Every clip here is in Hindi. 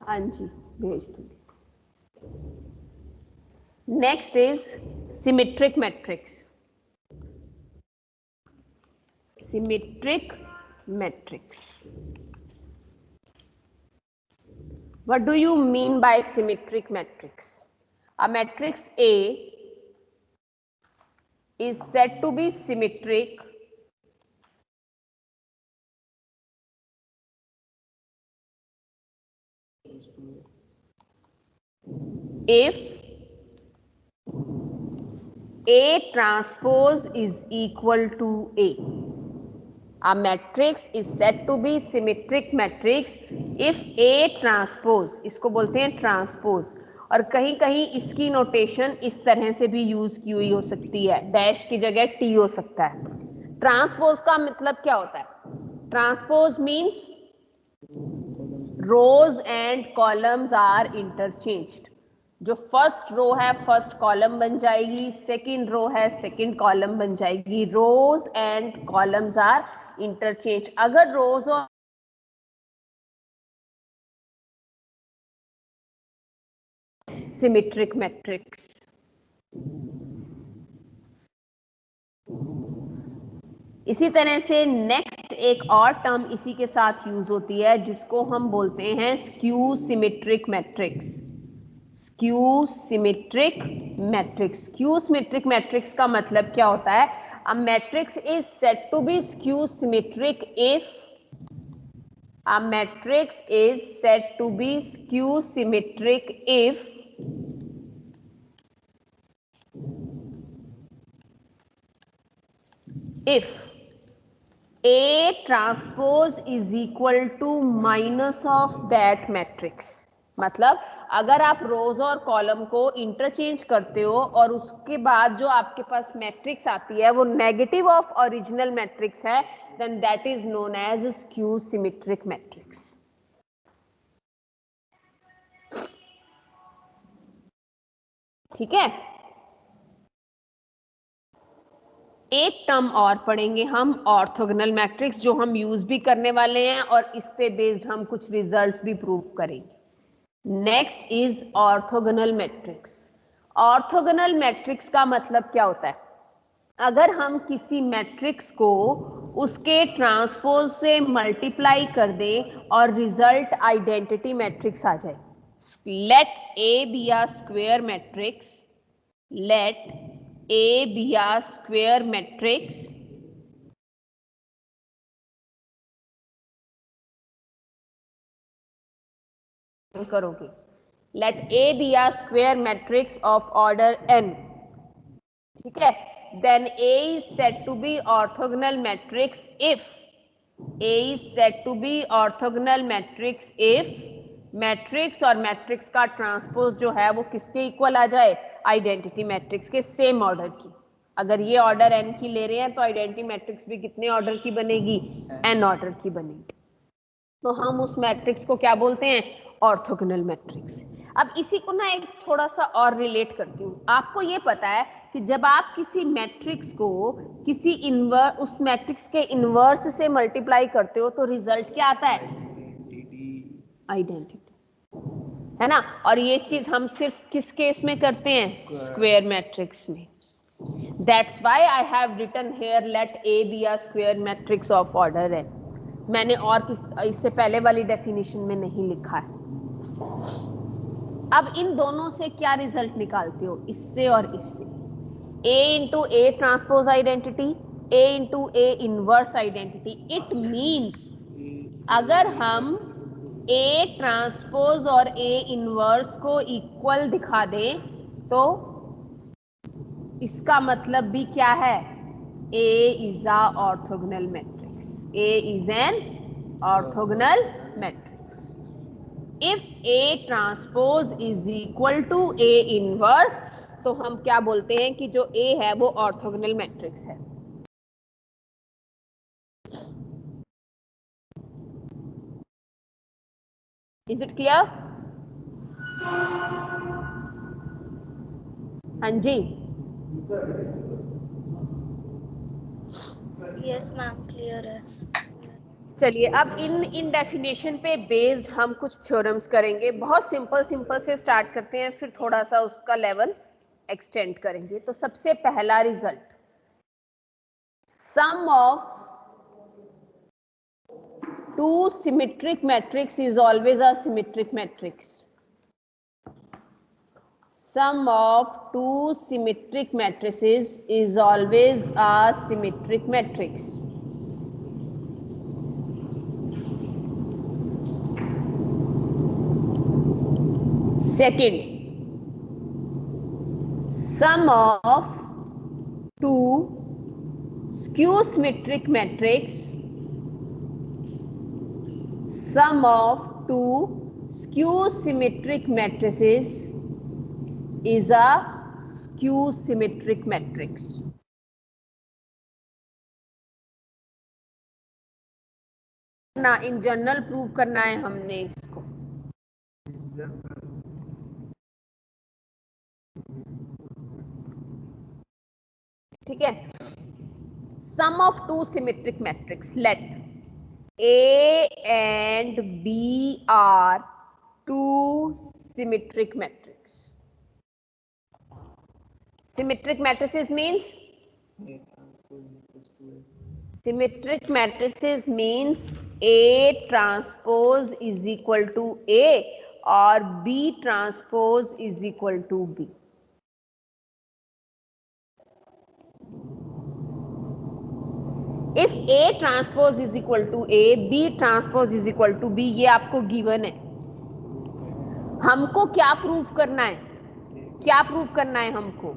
हाँ जी, भेज दूंगी। Next is symmetric matrix. Symmetric matrix. What do you mean by symmetric matrix? A matrix A is said to be symmetric if A transpose is equal to A. A matrix is said to be symmetric matrix if A transpose, इसको बोलते हैं ट्रांसपोज, और कहीं कहीं इसकी नोटेशन इस तरह से भी यूज की हुई हो सकती है, डैश की जगह टी हो सकता है। ट्रांसपोज का मतलब क्या होता है? Transpose means rows and columns are interchanged. जो फर्स्ट रो है फर्स्ट कॉलम बन जाएगी, सेकंड रो है सेकंड कॉलम बन जाएगी, रोज एंड कॉलम्स आर इंटरचेंज। अगर रोज और सिमेट्रिक मैट्रिक्स। इसी तरह से नेक्स्ट एक और टर्म इसी के साथ यूज होती है जिसको हम बोलते हैं skew symmetric matrix. Skew symmetric matrix. Skew symmetric matrix का मतलब क्या होता है? A matrix is said to be skew symmetric if a matrix is said to be skew symmetric if A transpose is equal to minus of that matrix। मतलब अगर आप रोज और कॉलम को इंटरचेंज करते हो और उसके बाद जो आपके पास मैट्रिक्स आती है वो नेगेटिव ऑफ ओरिजिनल मैट्रिक्स है, then that is known as skew symmetric matrix. ठीक है, एक टर्म और पढ़ेंगे हम, ऑर्थोगोनल मैट्रिक्स, जो हम यूज भी करने वाले हैं और इस पे बेस्ड हम कुछ रिजल्ट्स भी प्रूव करेंगे। Next is orthogonal matrix. Orthogonal matrix का मतलब क्या होता है? अगर हम किसी मैट्रिक्स को उसके ट्रांसपोज से मल्टीप्लाई कर दें और रिजल्ट आइडेंटिटी मैट्रिक्स आ जाए। Let A B a square matrix, let A B a square matrix करोगे, let A B a square matrix of order n। ठीक है, then A is said to be orthogonal matrix if A is said to be orthogonal matrix if matrix और मैट्रिक्स का ट्रांसपोज जो है वो किसके इक्वल आ जाए? आइडेंटिटी मैट्रिक्स के सेम ऑर्डर की। अगर ये ऑर्डर n की ले रहे हैं तो आइडेंटिटी मैट्रिक्स भी कितने ऑर्डर की बनेगी? n ऑर्डर की बनेगी। तो हम उस मैट्रिक्स को क्या बोलते हैं? Orthogonal matrix. अब इसी को ना एक थोड़ा सा और रिलेट करती हूँ। आपको ये पता है कि जब आप किसी मैट्रिक्स को किसी इनवर्स, उस मैट्रिक्स के इनवर्स से मल्टीप्लाई करते हो तो रिजल्ट क्या आता है? आइडेंटिटी, है ना। और ये चीज हम सिर्फ किस केस में करते हैं? स्क्वायर मैट्रिक्स में। That's why I have written here let A B a square matrix of order n। मैंने और इससे पहले वाली डेफिनेशन में नहीं लिखा है। अब इन दोनों से क्या रिजल्ट निकालते हो? इससे और इससे। A into A transpose identity, A into A inverse identity. It means अगर हम A ट्रांसपोज और A इनवर्स को इक्वल दिखा दें तो इसका मतलब भी क्या है? A is a orthogonal matrix. A is an orthogonal matrix. If A transpose is equal to A inverse, तो हम क्या बोलते हैं कि जो A है वो ऑर्थोगोनल मैट्रिक्स है। Is it clear? हाँ जी, यस मैम, क्लियर है। चलिए अब इन डेफिनेशन पे बेस्ड हम कुछ थ्योरम्स करेंगे। बहुत सिंपल से स्टार्ट करते हैं, फिर थोड़ा सा उसका लेवल एक्सटेंड करेंगे। तो सबसे पहला result, sum of two symmetric matrix is always a symmetric matrix. Sum of two symmetric matrices is always a symmetric matrix. Second, sum of two skew symmetric matrix, sum of two skew symmetric matrices is a skew symmetric matrix. ना इन जनरल प्रूव करना है हमने इसको। ठीक है, sum of two symmetric matrix, let A and B are two symmetric matrices. Symmetric matrices means A transpose is equal to A or B transpose is equal to B. If A transpose is equal to A, B transpose is equal to B, ये आपको गिवन है। हमको क्या प्रूफ करना है? क्या प्रूफ करना है हमको?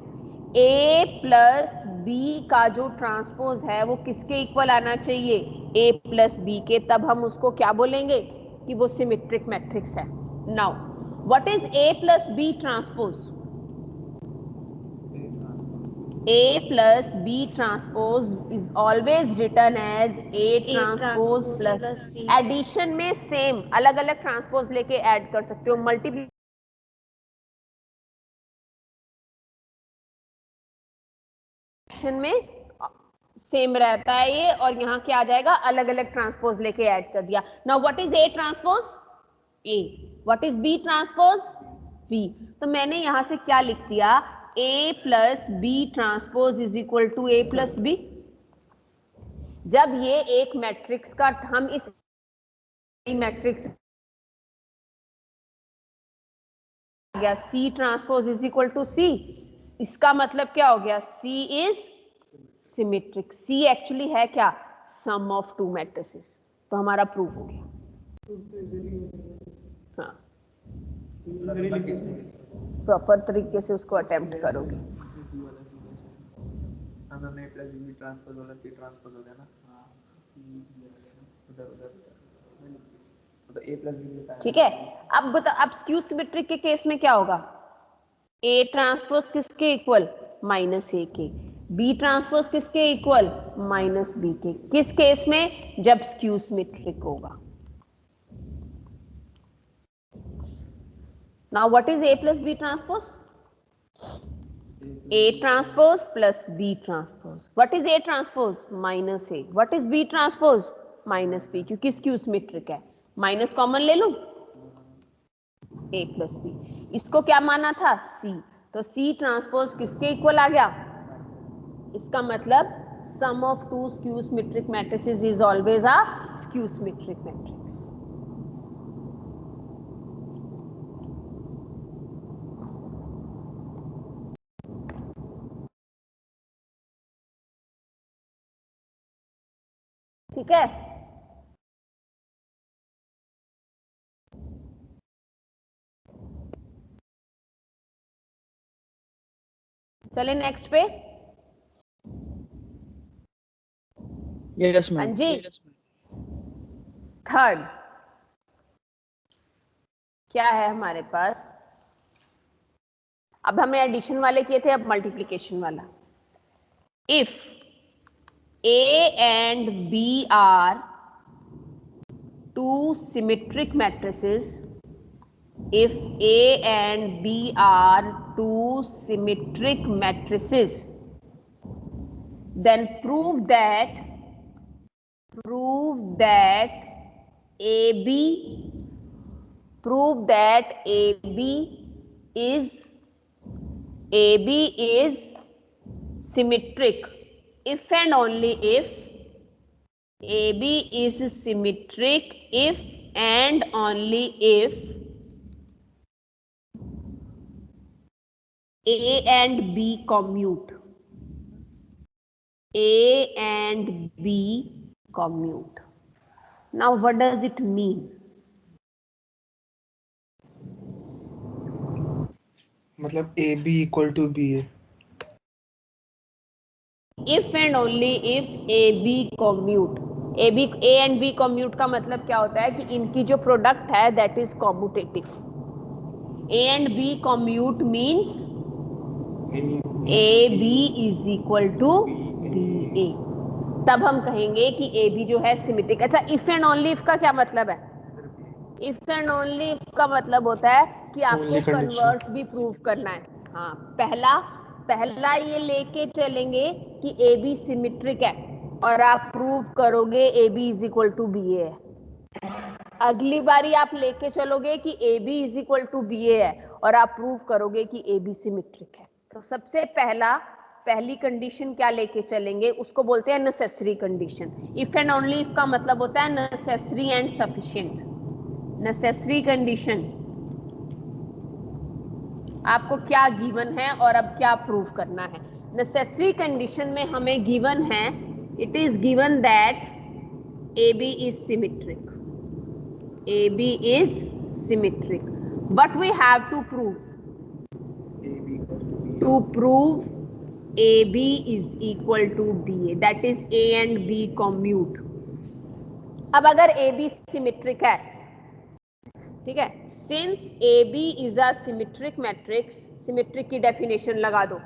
A प्लस B का जो ट्रांसपोज है वो किसके इक्वल आना चाहिए? A प्लस B के। तब हम उसको क्या बोलेंगे कि वो सिमेट्रिक मैट्रिक्स है। Now what is A plus B transpose? A plus B transpose is always written as A transpose plus B. Addition में सेम, अलग अलग ट्रांसपोज लेके ऐड कर सकते हो। मल्टीप्लिकेशन में सेम रहता है ये, और यहाँ क्या आ जाएगा? अलग अलग ट्रांसपोज लेके ऐड कर दिया। Now what is A transpose? A. What is B transpose? B. तो मैंने यहां से क्या लिख दिया? A plus B transpose is equal to A plus B। जब ये एक मैट्रिक्स का, हम इस मैट्रिक्स गया C transpose is equal to C, इसका मतलब क्या हो गया? C is symmetric. C actually है क्या? Sum of two matrices. तो हमारा प्रूफ हो गया। हाँ, प्रॉपर तरीके से उसको अटेम्प्ट करोगे। ठीक है, अब बता, अब स्क्यू सिमेट्रिक के केस में क्या होगा? A ट्रांसपोज किसके इक्वल? माइनस A के। B ट्रांसपोज किसके इक्वल? माइनस B के। किस केस में? जब स्क्यू सिमेट्रिक होगा। Now what is A plus B transpose? A transpose plus B transpose. What is A transpose? Minus A. What is B transpose? Minus B, क्योंकि स्क्यू सिमेट्रिक है। माइनस कॉमन ले लूं, A plus B। इसको क्या माना था? C। तो C ट्रांसपोज किसके इक्वल आ गया? इसका मतलब sum of two skew symmetric matrices is always a skew symmetric matrix. ठीक है, चले नेक्स्ट पे। Yes ma'am. जी, थर्ड क्या है हमारे पास? अब हमने एडिशन वाले किए थे, अब मल्टीप्लिकेशन वाला। If A and B are two symmetric matrices, if A and B are two symmetric matrices, then prove that prove that AB is symmetric if and only if AB is symmetric if and only if A and B commute. A and B commute. Now what does it mean? मतलब AB equal to BA. If and only if AB commute. A and B commute का मतलब क्या होता है कि इनकी जो प्रोडक्ट है that is commutative. A and B commute means AB is equal to BA. तब हम कहेंगे कि AB जो है सिमेट्रिक. अच्छा, इफ एंड ओनली इफ का क्या मतलब है? इफ एंड ओनली इफ का मतलब होता है कि आपको कन्वर्स भी प्रूव करना है. हाँ, पहला ये लेके चलेंगे कि AB सिमेट्रिक है और आप प्रूव करोगे AB is equal to BA है. अगली बारी आप लेके चलोगे कि AB is equal to BA है और आप प्रूव करोगे कि AB सिमेट्रिक है. तो सबसे पहली कंडीशन क्या लेके चलेंगे, उसको बोलते हैं necessary condition. If and only if का मतलब होता है necessary and sufficient. Necessary condition आपको क्या गिवन है और अब क्या प्रूव करना है. नेसेसरी कंडीशन में हमें गिवन है, it is given that AB is symmetric. AB is symmetric. What we have to prove? To prove AB is equal to BA. That is A and B commute. अब अगर AB symmetric है, ठीक है, since AB is a symmetric matrix, symmetric की definition लगा दो.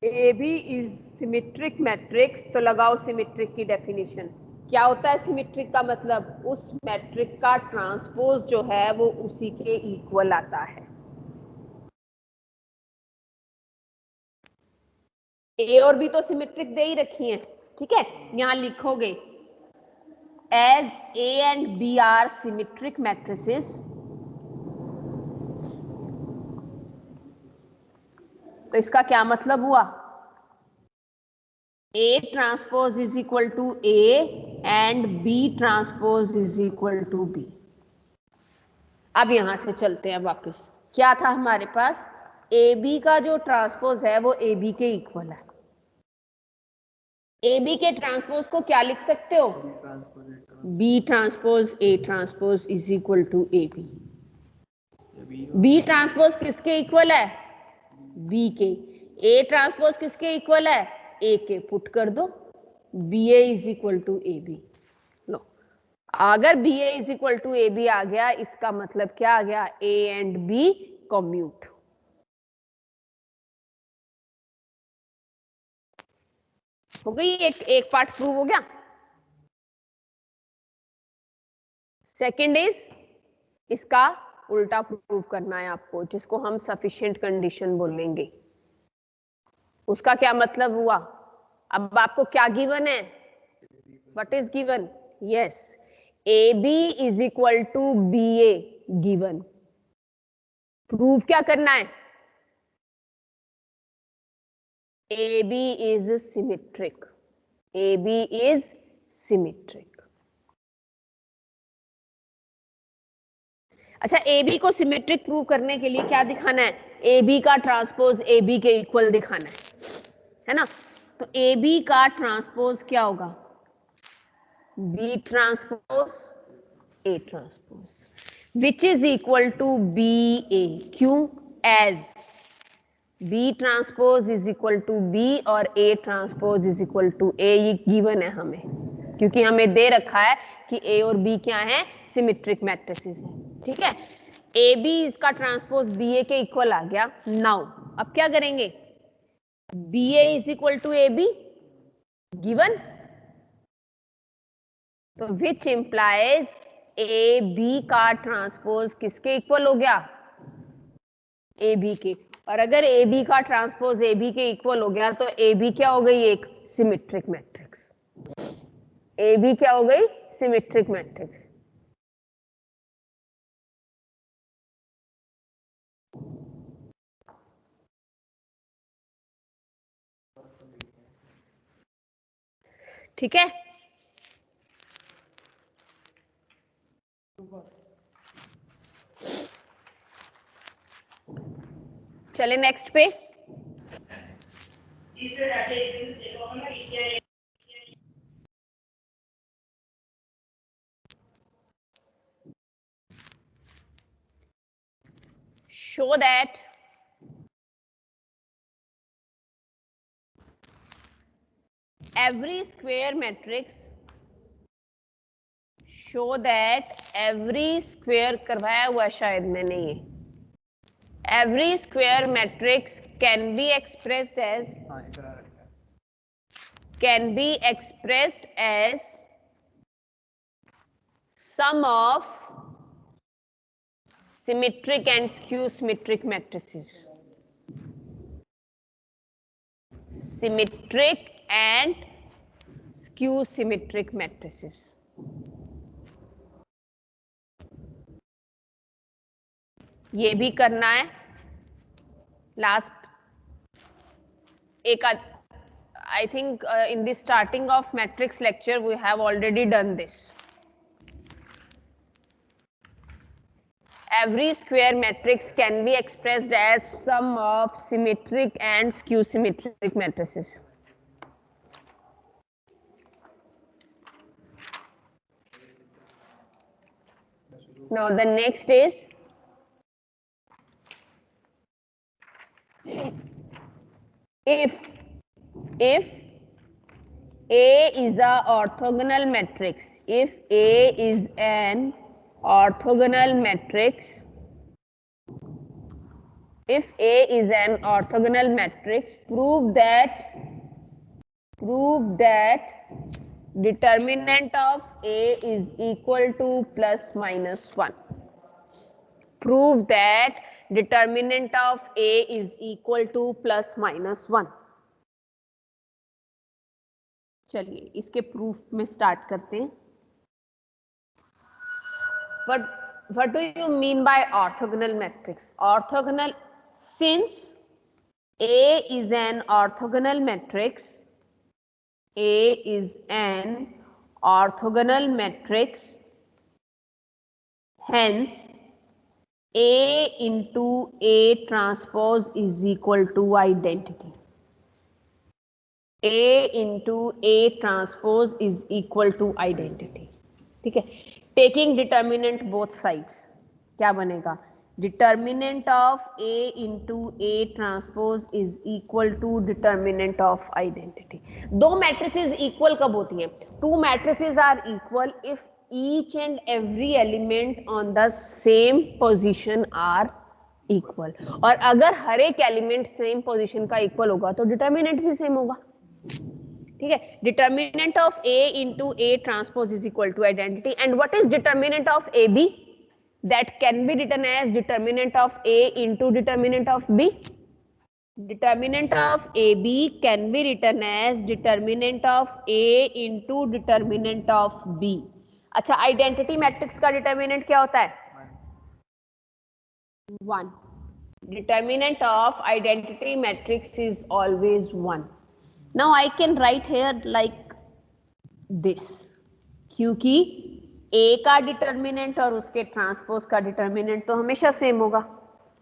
AB is symmetric matrix, तो लगाओ symmetric की definition. क्या होता है सिमेट्रिक का मतलब? उस मैट्रिक का ट्रांसपोज जो है वो उसी के इक्वल आता है. ए और बी तो सिमेट्रिक दे ही रखी हैं, ठीक है. यहां लिखोगे as A and B are symmetric matrices, तो इसका क्या मतलब हुआ? A transpose is equal to A and B transpose is equal to B. अब यहां से चलते हैं वापस. क्या था हमारे पास? AB का जो ट्रांसपोज है वो AB के इक्वल है. AB के ट्रांसपोज को क्या लिख सकते हो? B transpose A transpose is equal to AB. B transpose किसके इक्वल है? B के. A ट्रांसपोज किसके इक्वल है? A के. पुट कर दो, BA is equal to AB. लो, अगर BA is equal to AB आ गया, इसका मतलब क्या आ गया? A and B commute. हो गई, एक पार्ट प्रूव हो गया. सेकंड इज इसका उल्टा प्रूव करना है आपको, जिसको हम सफिशिएंट कंडीशन बोलेंगे. उसका क्या मतलब हुआ? अब आपको क्या गिवन है? What is given? Yes, AB is equal to BA given. Prove क्या करना है? AB is symmetric. AB is symmetric. अच्छा, AB को सिमेट्रिक प्रूव करने के लिए क्या दिखाना है? AB का ट्रांसपोज AB के इक्वल दिखाना है ना. तो AB का ट्रांसपोज क्या होगा? B transpose A transpose which is equal to BA. क्यों? As B transpose is equal to B और A transpose is equal to A. ये गिवन है हमें, क्योंकि हमें दे रखा है कि A और B क्या है? सिमेट्रिक मैट्रिसेस है, ठीक है. AB इसका ट्रांसपोज BA के इक्वल आ गया. नाउ अब क्या करेंगे? BA is equal to AB given, तो विच इंप्लाइज AB का ट्रांसपोज किसके इक्वल हो गया? AB के. और अगर AB का ट्रांसपोज AB के इक्वल हो गया तो AB क्या हो गई? एक सिमेट्रिक मैट्रिक्स. ए बी क्या हो गई? Symmetric matrix. ठीक है, चले नेक्स्ट पे। show that every square matrix show that every square करवाया हुआ शायद मैंने ये every square matrix can be expressed as sum of symmetric and skew symmetric matrices. Symmetric and skew symmetric matrices. ये भी करना है लास्ट एक I think in the starting of matrix lecture we have already done this. Every square matrix can be expressed as sum of symmetric and skew symmetric matrices. Now the next is if A is a orthogonal matrix, if A is an orthogonal matrix, if A is an orthogonal matrix, prove that determinant of A is equal to plus minus 1. Prove that determinant of A is equal to plus minus 1. चलिए इसके प्रूफ में स्टार्ट करते हैं. What do you mean by orthogonal matrix? Orthogonal, since A is an orthogonal matrix, A is an orthogonal matrix, hence A into A transpose is equal to identity. A into A transpose is equal to identity. ठीक है, टेकिंग डिटर्मिनेंट बोथ साइड्स क्या बनेगा? Determinant of A into A transpose is equal to determinant of identity. दो मैट्रिसेस इक्वल कब होती हैं? Two matrices are equal if each and every element on the same position are equal. और अगर हर एक एलिमेंट सेम पोजीशन का इक्वल होगा तो डिटर्मिनेंट भी सेम होगा. ठीक है, determinant of A into A transpose is equal to identity. And what is determinant of A B? That can be written as determinant of A into determinant of B. Determinant of A B can be written as determinant of A into determinant of B. अच्छा, आइडेंटिटी मैट्रिक्स का डिटर्मिनेंट क्या होता है? 1. Determinant of identity matrix is always 1. Now I can write here like this, क्योंकि A का डिटर्मिनेंट और उसके ट्रांसपोज का डिटर्मिनेंट तो हमेशा सेम होगा.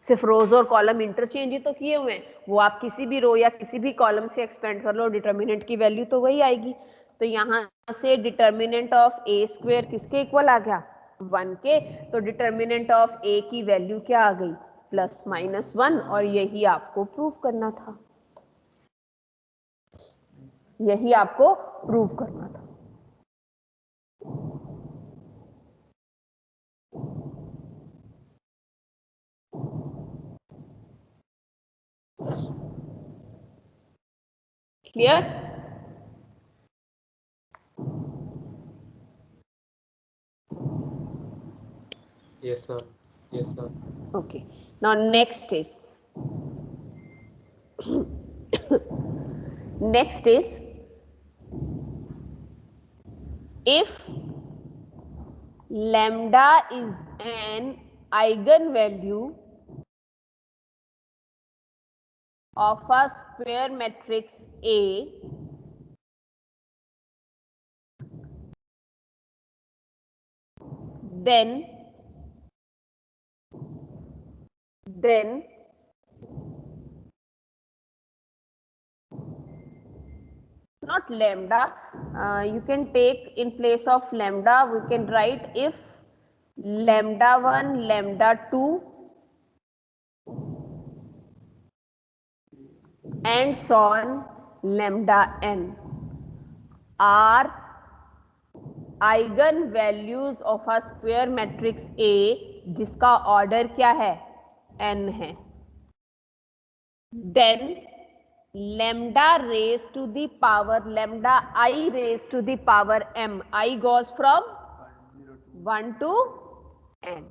सिर्फ रोज और कॉलम इंटरचेंज ही तो किए हुए हैं. वो आप किसी भी रो या किसी भी कॉलम से एक्सपेंड कर लो, डिटर्मिनेंट की वैल्यू तो वही आएगी. तो यहाँ से डिटर्मिनेंट ऑफ ए स्क्वायर किसके इक्वल आ गया? 1 के. तो डिटर्मिनेंट ऑफ ए की वैल्यू क्या आ गई? Plus minus 1. और यही आपको प्रूव करना था. यही आपको प्रूव करना था. Clear? Yes, ma'am. Yes, ma'am. Okay. Now next is if lambda is an eigenvalue of a square matrix A, then not lambda, you can take in place of lambda, we can write if lambda 1, lambda 2 and so on lambda n are eigen values of a square matrix A जिसका ऑर्डर क्या है, n है, then lambda raised to the power lambda I raised to the power m, I goes from 1 to n,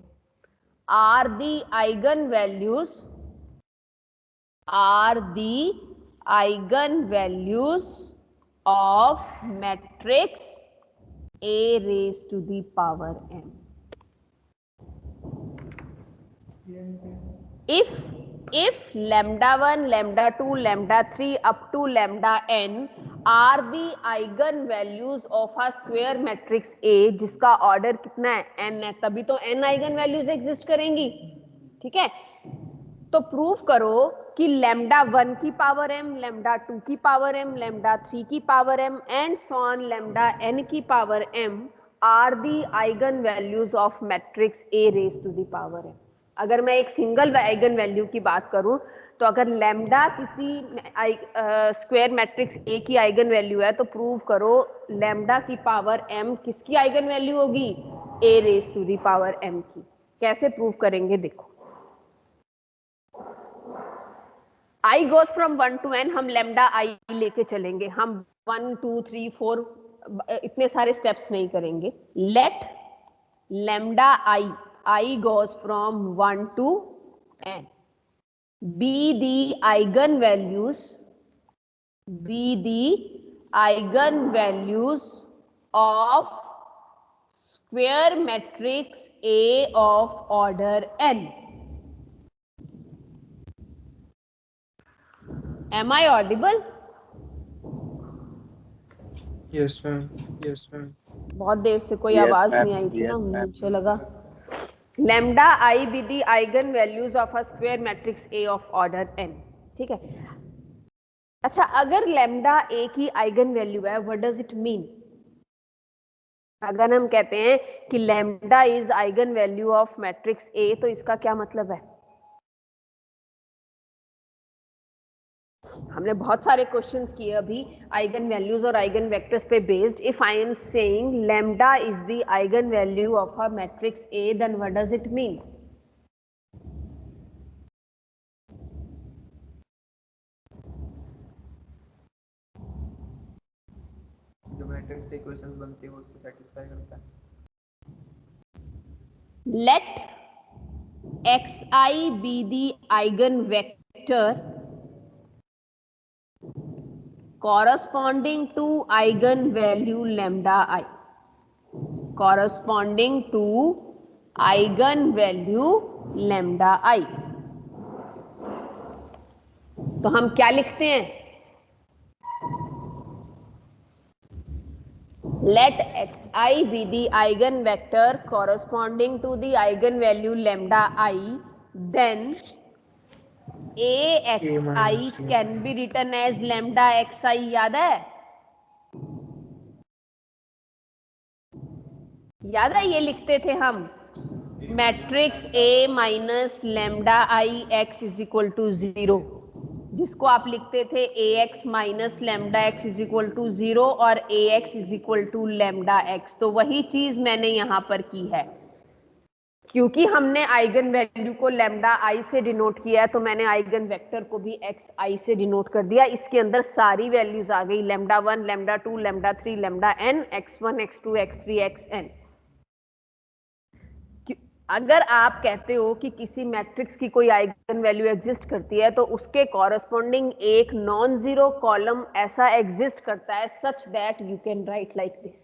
are the eigenvalues of matrix A raised to the power m. If lambda 1, lambda 2, lambda 3 up to lambda n are the eigenvalues of a square matrix A जिसका ऑर्डर कितना है, n है, तभी तो n eigenvalues एग्जिस्ट करेंगी, ठीक है। तो प्रूव करो कि लैम्डा 1 की पावर m, लैम्डा 2 की पावर m, लैम्डा 3 की power m and so on lambda n की power m are the eigen values of matrix A raise to the power m। अगर मैं एक सिंगल आइगन वैल्यू की बात करूं तो अगर लैम्डा किसी स्क्वायर मैट्रिक्स A की आइगन वैल्यू है तो प्रूव करो लैम्डा की पावर m किसकी आइगन वैल्यू होगी, A raise to the power m की। कैसे प्रूव करेंगे देखो, I goes from 1 to n, हम lambda I लेके चलेंगे, हम 1 2 3 4 इतने सारे स्टेप्स नहीं करेंगे। Let lambda I goes from 1 to n be the eigenvalues of square matrix A of order n. Am I audible? Yes ma'am. Yes ma'am. बहुत देर से कोई आवाज नहीं आई थी ना, मुझे लगा। Lambda I be the eigen values of a square matrix A of order n, ठीक है। अच्छा, अगर लैम्डा A की आइगन वैल्यू है, व्हाट डज इट मीन? अगर हम कहते हैं कि lambda is eigen value of matrix A, तो इसका क्या मतलब है? हमने बहुत सारे क्वेश्चंस किए अभी आइगन वैल्यूज और आइगन वेक्टर्स पे based. If I am saying lambda is the eigen value of a matrix A, then what does it mean? जो मैट्रिक्स से इक्वेशंस बनती है उसको सेटिस्फाई करता है। Let xi be the eigen vector corresponding to eigenvalue lambda I, corresponding to eigenvalue lambda I। तो हम क्या लिखते हैं? let xi be the eigenvector corresponding to the eigenvalue lambda I, then AXI can be written as lambda xi। याद है? याद है ये लिखते थे हम, matrix A minus lambda I x is equal to 0, जिसको आप लिखते थे AX minus lambda x is equal to 0 और AX is equal to lambda x. तो वही चीज मैंने यहां पर की है, क्योंकि हमने आइगन वैल्यू को लैम्डा आई से डिनोट किया है तो मैंने आइगन वेक्टर को भी एक्स आई से डिनोट कर दिया। इसके अंदर सारी वैल्यूज आ गई, lambda 1, lambda 2, lambda 3, lambda n, x1, x2, x3, xn। अगर आप कहते हो कि किसी मैट्रिक्स की कोई आइगन वैल्यू एग्जिस्ट करती है तो उसके कॉरस्पॉन्डिंग एक नॉन जीरो कॉलम ऐसा एग्जिस्ट करता है such that you can write like this.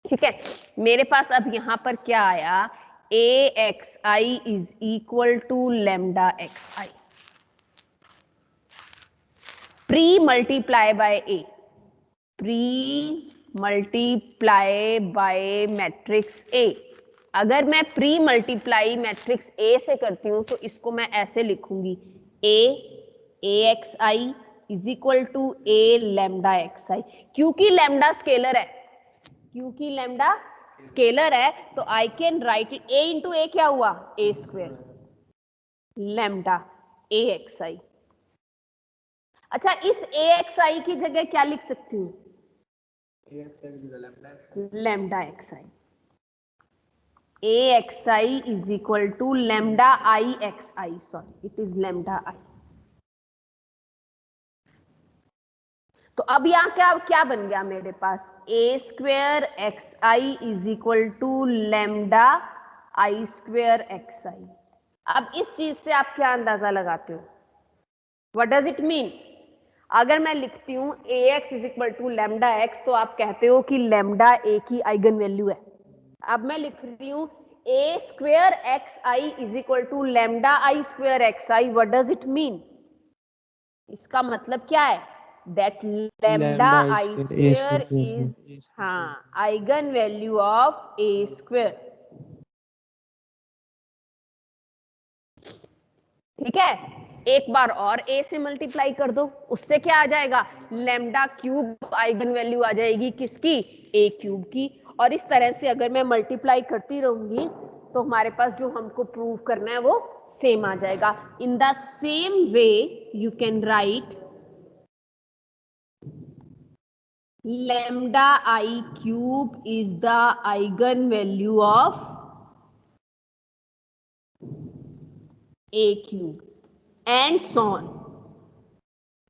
ठीक है, मेरे पास अब यहां पर क्या आया, A X I is equal to lambda X I, pre multiply by A, pre multiply by matrix A. अगर मैं प्री मल्टीप्लाई मैट्रिक्स ए से करती हूं तो इसको मैं ऐसे लिखूंगी, A X I is equal to A lambda X I. क्योंकि लैम्डा स्केलर है, क्योंकि लैम्डा स्केलर है तो I can write A into A, क्या हुआ, A square lambda A X I. अच्छा, इस ए एक्स आई की जगह क्या लिख सकती हूँ, lambda X I. A X I is equal to lambda I X I, sorry it is lambda I. तो अब यहां क्या क्या बन गया मेरे पास, A square X I is equal to lambda I square X I. अब इस चीज से आप क्या अंदाजा लगाते हो, व्हाट डज इट मीन? अगर मैं लिखती हूं A X is equal to lambda x तो आप कहते हो कि लैम्डा ए की आइगन वैल्यू है। अब मैं लिख रही हूं A square X I is equal to lambda I square X I, what does it mean? इसका मतलब क्या है, that lambda I square is, हाँ, eigen value of A square. ठीक है, एक बार और a से मल्टीप्लाई कर दो, उससे क्या आ जाएगा, लैम्डा क्यूब आइगन वैल्यू आ जाएगी किसकी, a क्यूब की। और इस तरह से अगर मैं मल्टीप्लाई करती रहूंगी तो हमारे पास जो हमको प्रूव करना है वो सेम आ जाएगा। In the same way you can write lambda i cube is the eigen value of a cube and so on.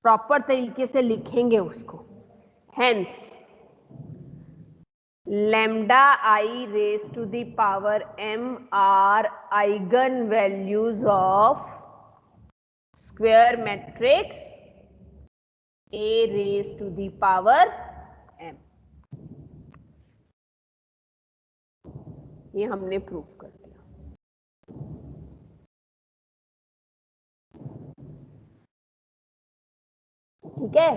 Proper तरीके से लिखेंगे उसको। Hence lambda i raise to the power m are eigen values of square matrix a raise to the power m। ये हमने प्रूव कर दिया। ठीक है,